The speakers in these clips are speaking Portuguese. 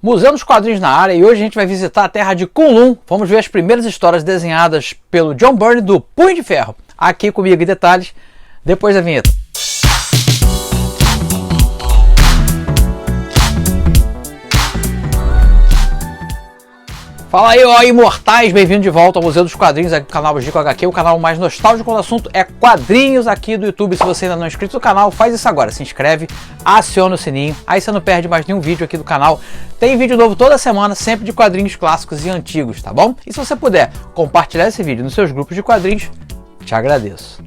Museu dos Quadrinhos na área e hoje a gente vai visitar a terra de Kunlun. Vamos ver as primeiras histórias desenhadas pelo John Byrne do Punho de Ferro. Aqui comigo em detalhes, depois da vinheta. Fala aí, ó, imortais, bem-vindo de volta ao Museu dos Quadrinhos, aqui do canal Gico HQ, o canal mais nostálgico quando o assunto é quadrinhos aqui do YouTube. Se você ainda não é inscrito no canal, faz isso agora, se inscreve, aciona o sininho, aí você não perde mais nenhum vídeo aqui do canal. Tem vídeo novo toda semana, sempre de quadrinhos clássicos e antigos, tá bom? E se você puder compartilhar esse vídeo nos seus grupos de quadrinhos, te agradeço.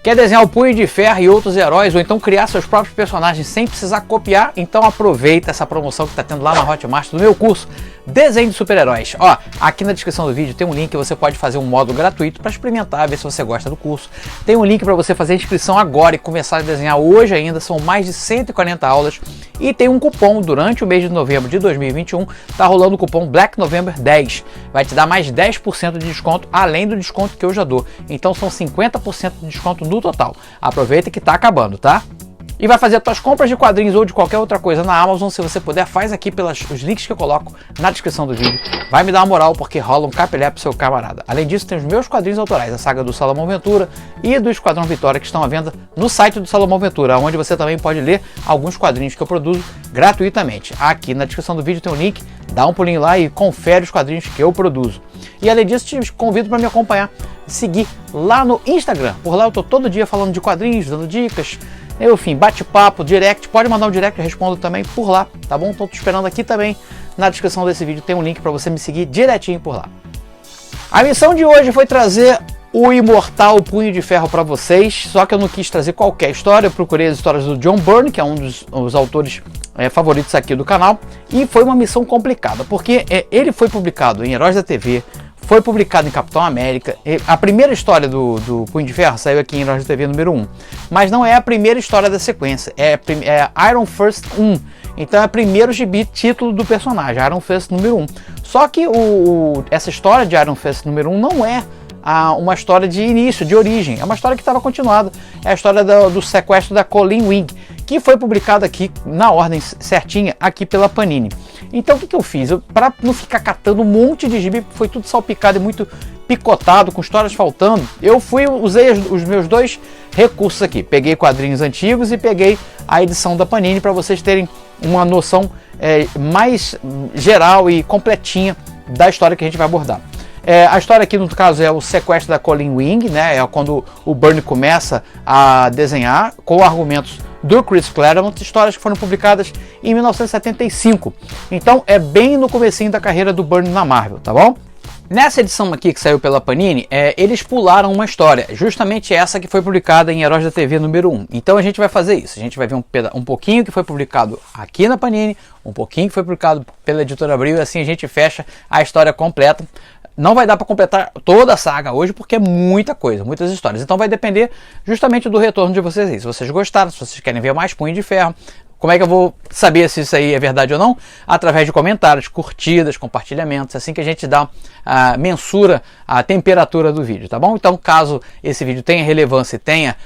Quer desenhar o Punho de Ferro e outros heróis, ou então criar seus próprios personagens sem precisar copiar? Então aproveita essa promoção que está tendo lá na Hotmart do meu curso Desenho de Super-Heróis. Ó, aqui na descrição do vídeo tem um link que você pode fazer um módulo gratuito para experimentar, ver se você gosta do curso. Tem um link para você fazer a inscrição agora e começar a desenhar hoje ainda, são mais de 140 aulas. E tem um cupom durante o mês de novembro de 2021, tá rolando o cupom Black November 10. Vai te dar mais 10% de desconto, além do desconto que eu já dou. Então são 50% de desconto no total. Aproveita que tá acabando, tá? E vai fazer as suas compras de quadrinhos ou de qualquer outra coisa na Amazon, se você puder, faz aqui pelos links que eu coloco na descrição do vídeo. Vai me dar uma moral, porque rola um capilé pro seu camarada. Além disso, tem os meus quadrinhos autorais, a saga do Salomão Ventura e do Esquadrão Vitória, que estão à venda no site do Salomão Ventura, onde você também pode ler alguns quadrinhos que eu produzo gratuitamente. Aqui na descrição do vídeo tem um link, dá um pulinho lá e confere os quadrinhos que eu produzo. E além disso, te convido para me acompanhar, seguir lá no Instagram. Por lá eu tô todo dia falando de quadrinhos, dando dicas, enfim, bate-papo, direct, pode mandar um direct, eu respondo também por lá, tá bom? Tô te esperando aqui também, na descrição desse vídeo tem um link para você me seguir direitinho por lá. A missão de hoje foi trazer o imortal Punho de Ferro para vocês, só que eu não quis trazer qualquer história, eu procurei as histórias do John Byrne, que é um dos autores favoritos aqui do canal, e foi uma missão complicada, porque ele foi publicado em Heróis da TV, foi publicado em Capitão América. A primeira história do Punho de Ferro saiu aqui em Heróis da TV número 1. Mas não é a primeira história da sequência. É Iron Fist 1. Então é o primeiro gibi título do personagem, Iron Fist número 1. Só que essa história de Iron Fist número 1 não é uma história de início, de origem. É uma história que estava continuada. É a história do sequestro da Colleen Wing, que foi publicada aqui na ordem certinha, aqui pela Panini. Então o que eu fiz? Para não ficar catando um monte de gibi, foi tudo salpicado e muito picotado, com histórias faltando, usei os meus dois recursos aqui. Peguei quadrinhos antigos e peguei a edição da Panini para vocês terem uma noção mais geral e completinha da história que a gente vai abordar. A história aqui, no caso, é o sequestro da Colleen Wing, né? É quando o Byrne começa a desenhar com argumentos do Chris Claremont, histórias que foram publicadas em 1975. Então é bem no comecinho da carreira do Byrne na Marvel, tá bom? Nessa edição aqui que saiu pela Panini, eles pularam uma história, justamente essa que foi publicada em Heróis da TV número 1. Então a gente vai fazer isso, a gente vai ver um pouquinho que foi publicado aqui na Panini, um pouquinho que foi publicado pela Editora Abril, e assim a gente fecha a história completa. Não vai dar para completar toda a saga hoje, porque é muita coisa, muitas histórias. Então vai depender justamente do retorno de vocês aí. Se vocês gostaram, se vocês querem ver mais Punho de Ferro. Como é que eu vou saber se isso aí é verdade ou não? Através de comentários, curtidas, compartilhamentos, assim que a gente mensura a temperatura do vídeo, tá bom? Então, caso esse vídeo tenha relevância e tenha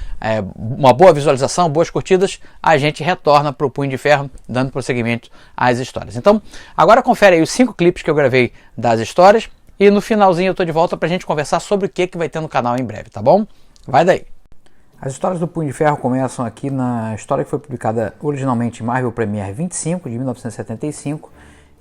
uma boa visualização, boas curtidas, a gente retorna para o Punho de Ferro, dando prosseguimento às histórias. Então, agora confere aí os 5 clipes que eu gravei das histórias, e no finalzinho eu tô de volta pra gente conversar sobre o que vai ter no canal em breve, tá bom? Vai daí! As histórias do Punho de Ferro começam aqui na história que foi publicada originalmente em Marvel Premiere 25, de 1975,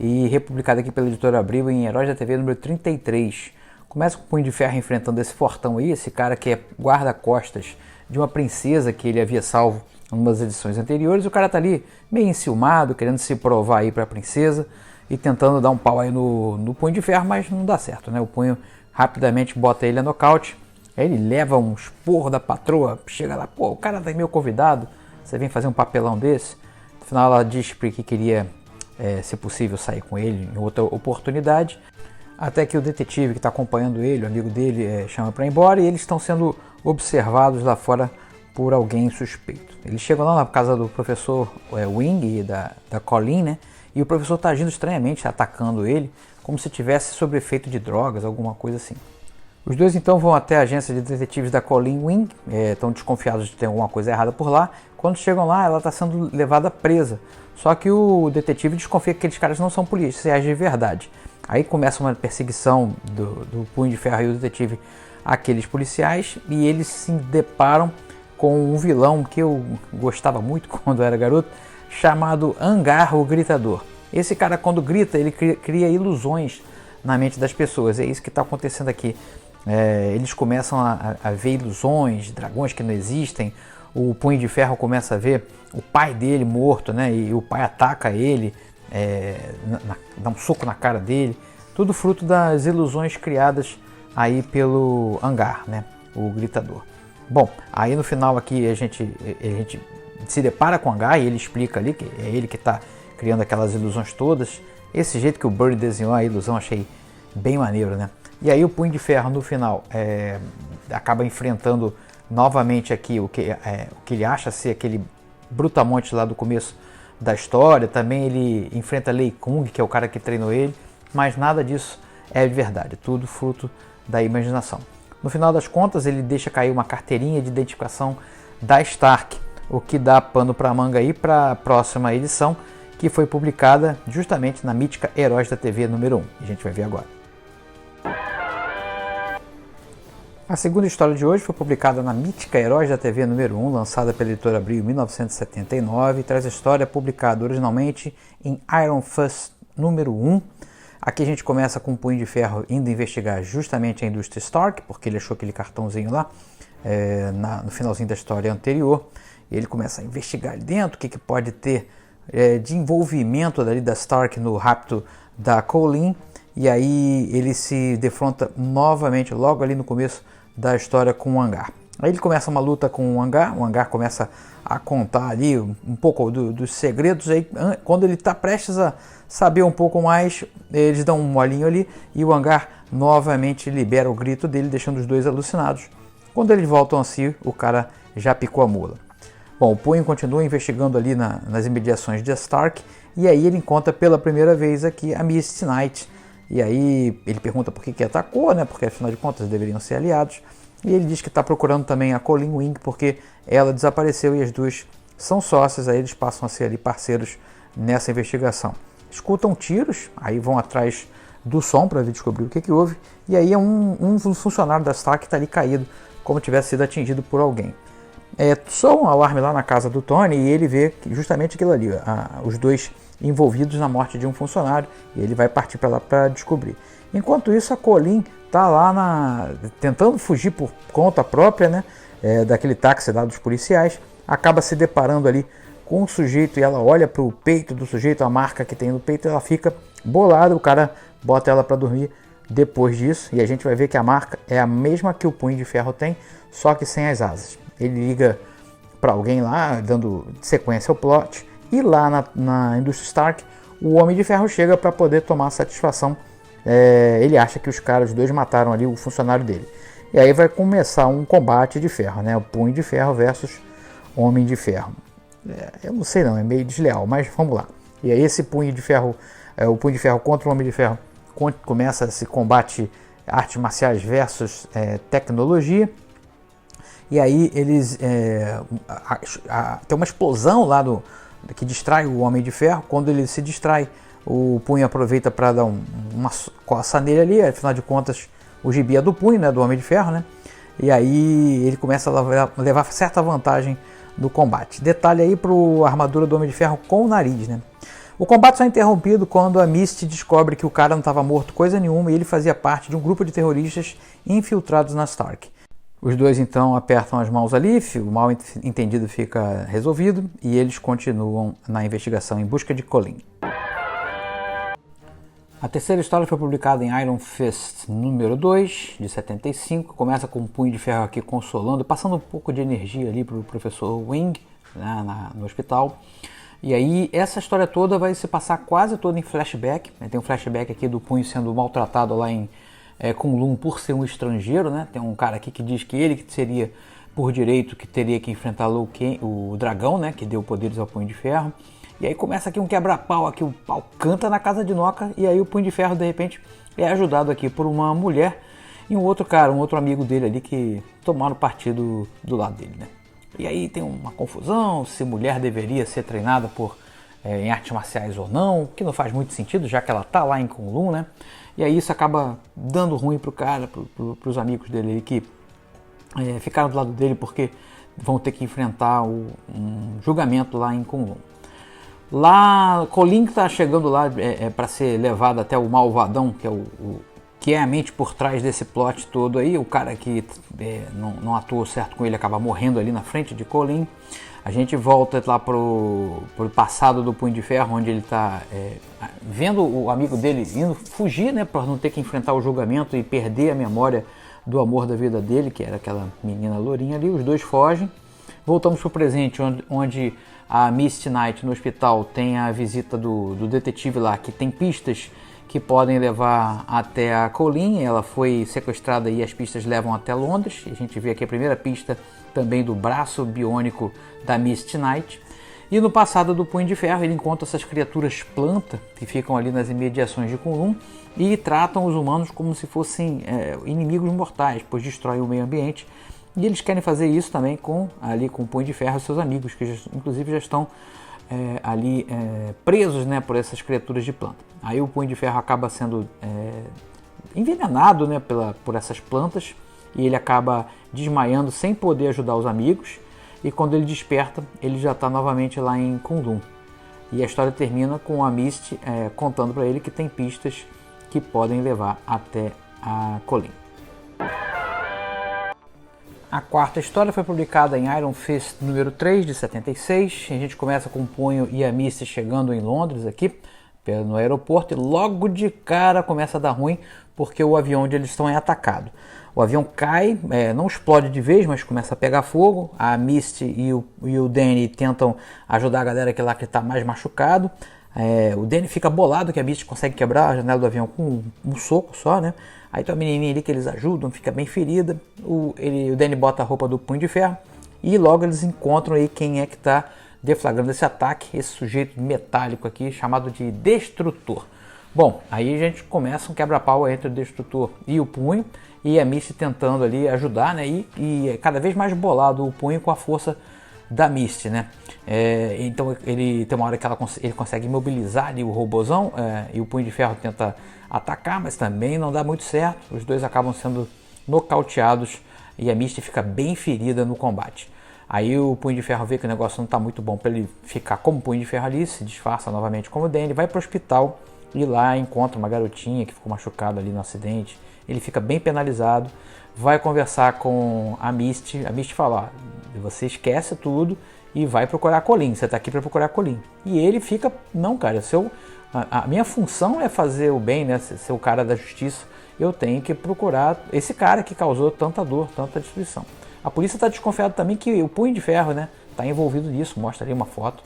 e republicada aqui pela Editora Abril em Heróis da TV número 33. Começa com o Punho de Ferro enfrentando esse fortão aí, esse cara que é guarda-costas de uma princesa que ele havia salvo em umas edições anteriores. O cara tá ali meio enciumado, querendo se provar aí pra princesa e tentando dar um pau aí no Punho de Ferro, mas não dá certo, né? O Punho rapidamente bota ele a nocaute. Aí ele leva um esporro da patroa, chega lá, pô, o cara tá meu convidado, você vem fazer um papelão desse. No final ela diz que queria, se possível, sair com ele em outra oportunidade. Até que o detetive que está acompanhando ele, o amigo dele, chama para ir embora, e eles estão sendo observados lá fora por alguém suspeito. Eles chegam lá na casa do professor Wing e da Colleen, né? E o professor está agindo estranhamente, atacando ele, como se tivesse sob efeito de drogas, alguma coisa assim. Os dois então vão até a agência de detetives da Colleen Wing, estão desconfiados de ter alguma coisa errada por lá. Quando chegam lá, ela está sendo levada presa. Só que o detetive desconfia que aqueles caras não são policiais de verdade. Aí começa uma perseguição do Punho de Ferro e o detetive àqueles policiais, e eles se deparam com um vilão que eu gostava muito quando eu era garoto, chamado Angar, o Gritador. Esse cara, quando grita, ele cria ilusões na mente das pessoas. É isso que está acontecendo aqui. Eles começam a ver ilusões, dragões que não existem. O Punho de Ferro começa a ver o pai dele morto, né? E o pai ataca ele, dá um soco na cara dele. Tudo fruto das ilusões criadas aí pelo Angar, né? O Gritador. Bom, aí no final aqui a gente se depara com o Angar e ele explica ali que é ele que está criando aquelas ilusões todas. Esse jeito que o Bird desenhou a ilusão achei bem maneiro, né? E aí o Punho de Ferro no final acaba enfrentando novamente aqui o que ele acha ser aquele brutamonte lá do começo da história. Também ele enfrenta Lei Kung, que é o cara que treinou ele, mas nada disso é de verdade, tudo fruto da imaginação. No final das contas, ele deixa cair uma carteirinha de identificação da Stark, o que dá pano para manga aí para a próxima edição, que foi publicada justamente na mítica Heróis da TV número 1. A gente vai ver agora. A segunda história de hoje foi publicada na mítica Heróis da TV número 1, lançada pela editora Abril em 1979, e traz a história publicada originalmente em Iron Fist número 1. Aqui a gente começa com o Punho de Ferro indo investigar justamente a indústria Stark, porque ele achou aquele cartãozinho lá no finalzinho da história anterior. E ele começa a investigar ali dentro o que pode ter de envolvimento dali da Stark no rapto da Colleen. E aí ele se defronta novamente logo ali no começo da história com o Angar. Aí ele começa uma luta com o Angar começa a contar ali um pouco dos segredos. Aí quando ele está prestes a saber um pouco mais, eles dão um molinho ali e o Angar novamente libera o grito dele, deixando os dois alucinados. Quando eles voltam a si, o cara já picou a mula. Bom, o Punho continua investigando ali nas imediações de Stark, e aí ele encontra pela primeira vez aqui a Misty Knight. E aí ele pergunta por que atacou, né? Porque afinal de contas deveriam ser aliados. E ele diz que está procurando também a Colleen Wing porque ela desapareceu e as duas são sócias. Aí eles passam a ser ali parceiros nessa investigação. Escutam tiros, aí vão atrás do som para descobrir o que houve. E aí é um funcionário da Stark que está ali caído, como tivesse sido atingido por alguém. Soam um alarme lá na casa do Tony e ele vê justamente aquilo ali, os dois envolvidos na morte de um funcionário, e ele vai partir para lá para descobrir. Enquanto isso, a Colleen está lá tentando fugir por conta própria, né, daquele táxi lá dos policiais, acaba se deparando ali com o sujeito e ela olha para o peito do sujeito, a marca que tem no peito, ela fica bolada, o cara bota ela para dormir depois disso, e a gente vai ver que a marca é a mesma que o Punho de Ferro tem, só que sem as asas. Ele liga para alguém lá, dando sequência ao plot, e lá na indústria Stark, o Homem de Ferro chega para poder tomar satisfação. Ele acha que os dois mataram ali o funcionário dele. E aí vai começar um combate de ferro, né? O Punho de Ferro versus Homem de Ferro. Eu não sei não, é meio desleal, mas vamos lá. E aí esse Punho de Ferro, o Punho de Ferro contra o Homem de Ferro, começa esse combate artes marciais versus tecnologia. E aí eles tem uma explosão lá que distrai o Homem de Ferro. Quando ele se distrai, o Punho aproveita para dar uma coça nele ali. Afinal de contas, o gibi é do Punho, né, do Homem de Ferro, né? E aí ele começa a levar certa vantagem no combate. Detalhe aí para a armadura do Homem de Ferro com o nariz, né? O combate só é interrompido quando a Misty descobre que o cara não estava morto coisa nenhuma e ele fazia parte de um grupo de terroristas infiltrados na Stark. Os dois então apertam as mãos ali, o mal entendido fica resolvido e eles continuam na investigação em busca de Colleen. A terceira história foi publicada em Iron Fist número 2, de 75. Começa com um Punho de Ferro aqui consolando, passando um pouco de energia ali para o professor Wing, né, no hospital. E aí essa história toda vai se passar quase toda em flashback. Tem um flashback aqui do Punho sendo maltratado lá em Kunlun por ser um estrangeiro, né? Tem um cara aqui que diz que ele que seria por direito que teria que enfrentar o dragão, né? Que deu poderes ao Punho de Ferro. E aí começa aqui um quebra-pau, aqui o pau canta na casa de Noca, e aí o Punho de Ferro de repente é ajudado aqui por uma mulher e um outro cara, um outro amigo dele ali que tomaram partido do lado dele, né? E aí tem uma confusão, se mulher deveria ser treinada em artes marciais ou não, que não faz muito sentido, já que ela tá lá em Kunlun, né? E aí isso acaba dando ruim pro cara, pros amigos dele que ficaram do lado dele porque vão ter que enfrentar um julgamento lá em Kunlun. Lá, Colin está chegando lá para ser levado até o Malvadão, que é a mente por trás desse plot todo aí. O cara que não atuou certo com ele acaba morrendo ali na frente de Colin. A gente volta lá pro passado do Punho de Ferro, onde ele está vendo o amigo dele indo fugir, né, para não ter que enfrentar o julgamento e perder a memória do amor da vida dele, que era aquela menina lourinha ali. Os dois fogem. Voltamos pro presente, onde a Misty Knight no hospital tem a visita do detetive lá, que tem pistas que podem levar até a Colleen. Ela foi sequestrada e as pistas levam até Londres. A gente vê aqui a primeira pista também do braço biônico da Misty Knight. E no passado do Punho de Ferro ele encontra essas criaturas planta que ficam ali nas imediações de Kunlun e tratam os humanos como se fossem inimigos mortais, pois destroem o meio ambiente. E eles querem fazer isso também com o Punho de Ferro e seus amigos, que inclusive já estão presos, né, por essas criaturas de planta. Aí o Punho de Ferro acaba sendo envenenado, né, por essas plantas, e ele acaba desmaiando sem poder ajudar os amigos. E quando ele desperta, ele já está novamente lá em Kunlun. E a história termina com a Misty contando para ele que tem pistas que podem levar até a Colleen. A quarta história foi publicada em Iron Fist número 3 de 76. A gente começa com o Punho e a Misty chegando em Londres aqui, no aeroporto, e logo de cara começa a dar ruim porque o avião onde eles estão é atacado. O avião cai, não explode de vez, mas começa a pegar fogo. A Misty e o Danny tentam ajudar a galera que está mais machucado. O Danny fica bolado que a Misty consegue quebrar a janela do avião com um soco só, né? Aí tem uma menininha ali que eles ajudam, fica bem ferida. O Danny bota a roupa do Punho de Ferro e logo eles encontram aí quem é que está deflagrando esse ataque, esse sujeito metálico aqui chamado de Destrutor. Bom, aí a gente começa um quebra-pau entre o Destrutor e o Punho, e a Misty tentando ali ajudar, né? E cada vez mais bolado o Punho com a força da Misty, né? Então ele tem uma hora que ele consegue imobilizar ali o robozão, e o Punho de Ferro tenta atacar, mas também não dá muito certo. Os dois acabam sendo nocauteados e a Misty fica bem ferida no combate. Aí o Punho de Ferro vê que o negócio não está muito bom para ele ficar como Punho de Ferro ali, se disfarça novamente como Danny, vai para o hospital e lá encontra uma garotinha que ficou machucada ali no acidente. Ele fica bem penalizado, vai conversar com a Misty fala, você esquece tudo e vai procurar a Colleen, você está aqui para procurar a Colleen. E ele fica, não cara, a minha função é fazer o bem, né, ser o cara da justiça, eu tenho que procurar esse cara que causou tanta dor, tanta destruição. A polícia está desconfiada também que o Punho de Ferro, né, está envolvido nisso, mostra ali uma foto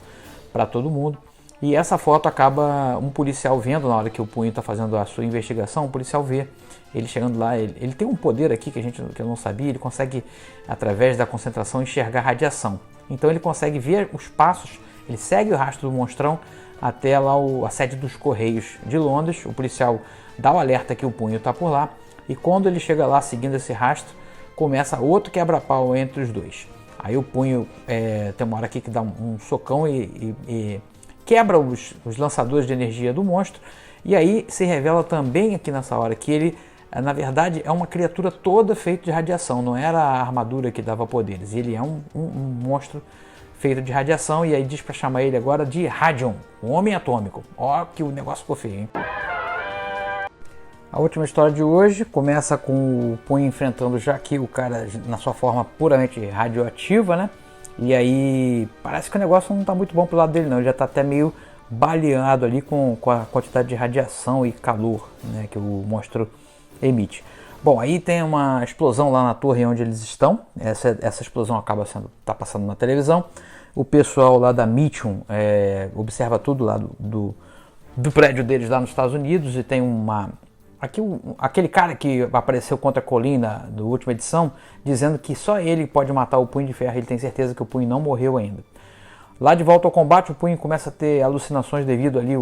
para todo mundo. E essa foto acaba um policial vendo na hora que o Punho está fazendo a sua investigação, o policial vê ele chegando lá, ele tem um poder aqui que eu não sabia, ele consegue, através da concentração, enxergar radiação. Então ele consegue ver os passos, ele segue o rastro do monstrão até lá a sede dos Correios de Londres. O policial dá o alerta que o Punho está por lá, e quando ele chega lá seguindo esse rastro, começa outro quebra-pau entre os dois. Aí o Punho tem uma hora aqui que dá um socão e quebra os lançadores de energia do monstro, e aí se revela também aqui nessa hora que ele, na verdade, é uma criatura toda feita de radiação, não era a armadura que dava poderes, ele é um monstro feito de radiação, e aí diz para chamar ele agora de Radion, o Homem Atômico. Ó que o negócio ficou feio, hein? A última história de hoje começa com o Punho enfrentando já aqui o cara na sua forma puramente radioativa, né? E aí parece que o negócio não está muito bom pro lado dele não, ele já está até meio baleado ali com a quantidade de radiação e calor, né, que o monstro emite. Bom, aí tem uma explosão lá na torre onde eles estão, essa explosão tá passando na televisão, o pessoal lá da Mitchum observa tudo lá do prédio deles lá nos Estados Unidos, e tem aquele cara que apareceu contra a Colleen da última edição, dizendo que só ele pode matar o Punho de Ferro, ele tem certeza que o Punho não morreu ainda. Lá de volta ao combate, o Punho começa a ter alucinações devido ali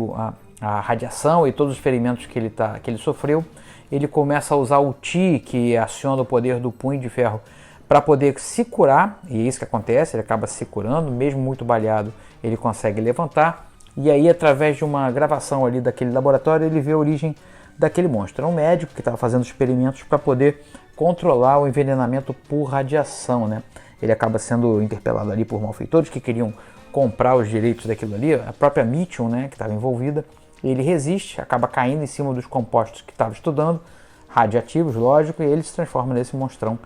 a radiação e todos os ferimentos que ele sofreu, ele começa a usar o Ti, que aciona o poder do punho de ferro, para poder se curar, e é isso que acontece, ele acaba se curando, mesmo muito baleado, ele consegue levantar, e aí através de uma gravação ali daquele laboratório, ele vê a origem daquele monstro. É um médico que estava fazendo experimentos para poder controlar o envenenamento por radiação, né? Ele acaba sendo interpelado ali por malfeitores que queriam comprar os direitos daquilo ali, a própria Mitchell, né, que estava envolvida. Ele resiste, acaba caindo em cima dos compostos que estava estudando, radioativos, lógico, e ele se transforma nesse monstrão.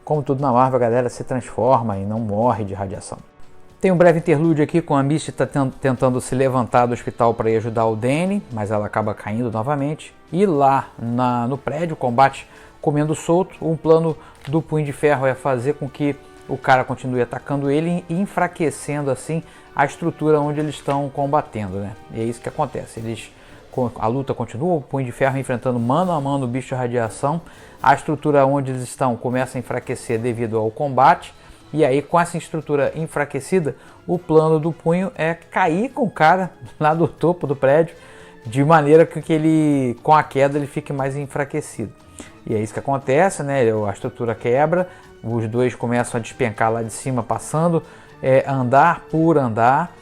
Como tudo na Marvel, a galera se transforma e não morre de radiação. Tem um breve interlúdio aqui com a Misty tentando se levantar do hospital para ir ajudar o Danny, mas ela acaba caindo novamente. E lá no prédio, o combate comendo solto, um plano do Punho de Ferro é fazer com que o cara continue atacando ele e enfraquecendo assim a estrutura onde eles estão combatendo, né? E é isso que acontece. A luta continua, o Punho de Ferro enfrentando mano a mano o bicho de radiação. A estrutura onde eles estão começa a enfraquecer devido ao combate. E aí, com essa estrutura enfraquecida, o plano do punho é cair com o cara lá do topo do prédio, de maneira que ele, com a queda, ele fique mais enfraquecido. E é isso que acontece, né? A estrutura quebra, os dois começam a despencar lá de cima, passando andar por andar.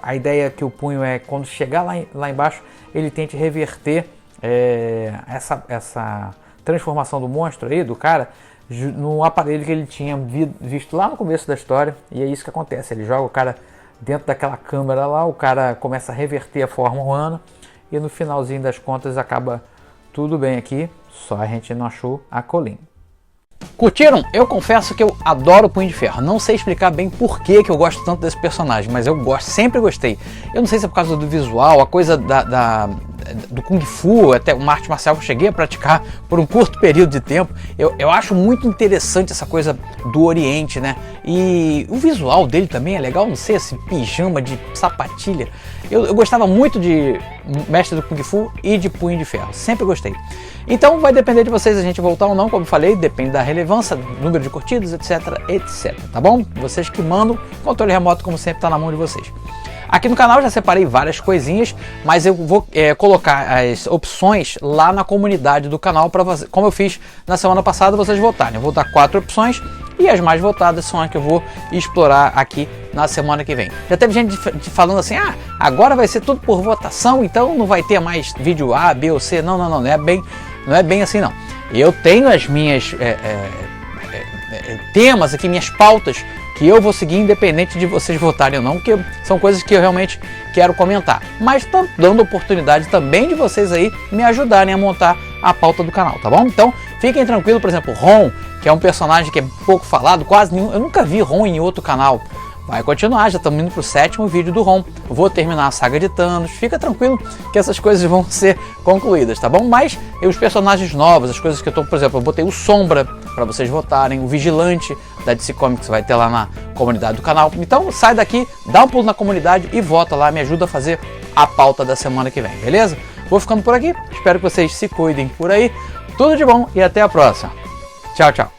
A ideia é que o punho é, quando chegar lá embaixo, ele tente reverter essa transformação do monstro aí, do cara, no aparelho que ele tinha visto lá no começo da história. E é isso que acontece, ele joga o cara dentro daquela câmera lá, o cara começa a reverter a forma humana e no finalzinho das contas acaba tudo bem aqui, só a gente não achou a Colleen. Curtiram? Eu confesso que eu adoro o Punho de Ferro. Não sei explicar bem por que eu gosto tanto desse personagem, mas eu gosto, sempre gostei. Eu não sei se é por causa do visual, a coisa do Kung Fu, até uma arte marcial que eu cheguei a praticar por um curto período de tempo. Eu acho muito interessante essa coisa do Oriente, né? E o visual dele também é legal, não sei, esse pijama de sapatilha. Eu gostava muito de Mestre do Kung Fu e de Punho de Ferro, sempre gostei. Então vai depender de vocês a gente voltar ou não, como eu falei, depende da relevância, número de curtidas, etc, etc, tá bom? Vocês que mandam, controle remoto como sempre está na mão de vocês. Aqui no canal já separei várias coisinhas, mas eu vou colocar as opções lá na comunidade do canal, para como eu fiz na semana passada, vocês votarem. Eu vou dar 4 opções e as mais votadas são as que eu vou explorar aqui na semana que vem. Já teve gente falando assim, agora vai ser tudo por votação, então não vai ter mais vídeo A, B ou C. Não é bem assim não. Eu tenho as minhas temas aqui, minhas pautas, que eu vou seguir independente de vocês votarem ou não, porque são coisas que eu realmente quero comentar. Mas tá dando oportunidade também de vocês aí me ajudarem a montar a pauta do canal, tá bom? Então fiquem tranquilos, por exemplo, Ron, que é um personagem que é pouco falado, quase nenhum, eu nunca vi Ron em outro canal. Vai continuar, já estamos indo para o 7º vídeo do Ron. Vou terminar a saga de Thanos, fica tranquilo que essas coisas vão ser concluídas, tá bom? Mas os personagens novos, as coisas que eu tô, por exemplo, eu botei o Sombra para vocês votarem, o Vigilante da DC Comics vai ter lá na comunidade do canal. Então sai daqui, dá um pulo na comunidade e vota lá, me ajuda a fazer a pauta da semana que vem, beleza? Vou ficando por aqui, espero que vocês se cuidem por aí. Tudo de bom e até a próxima. Tchau, tchau.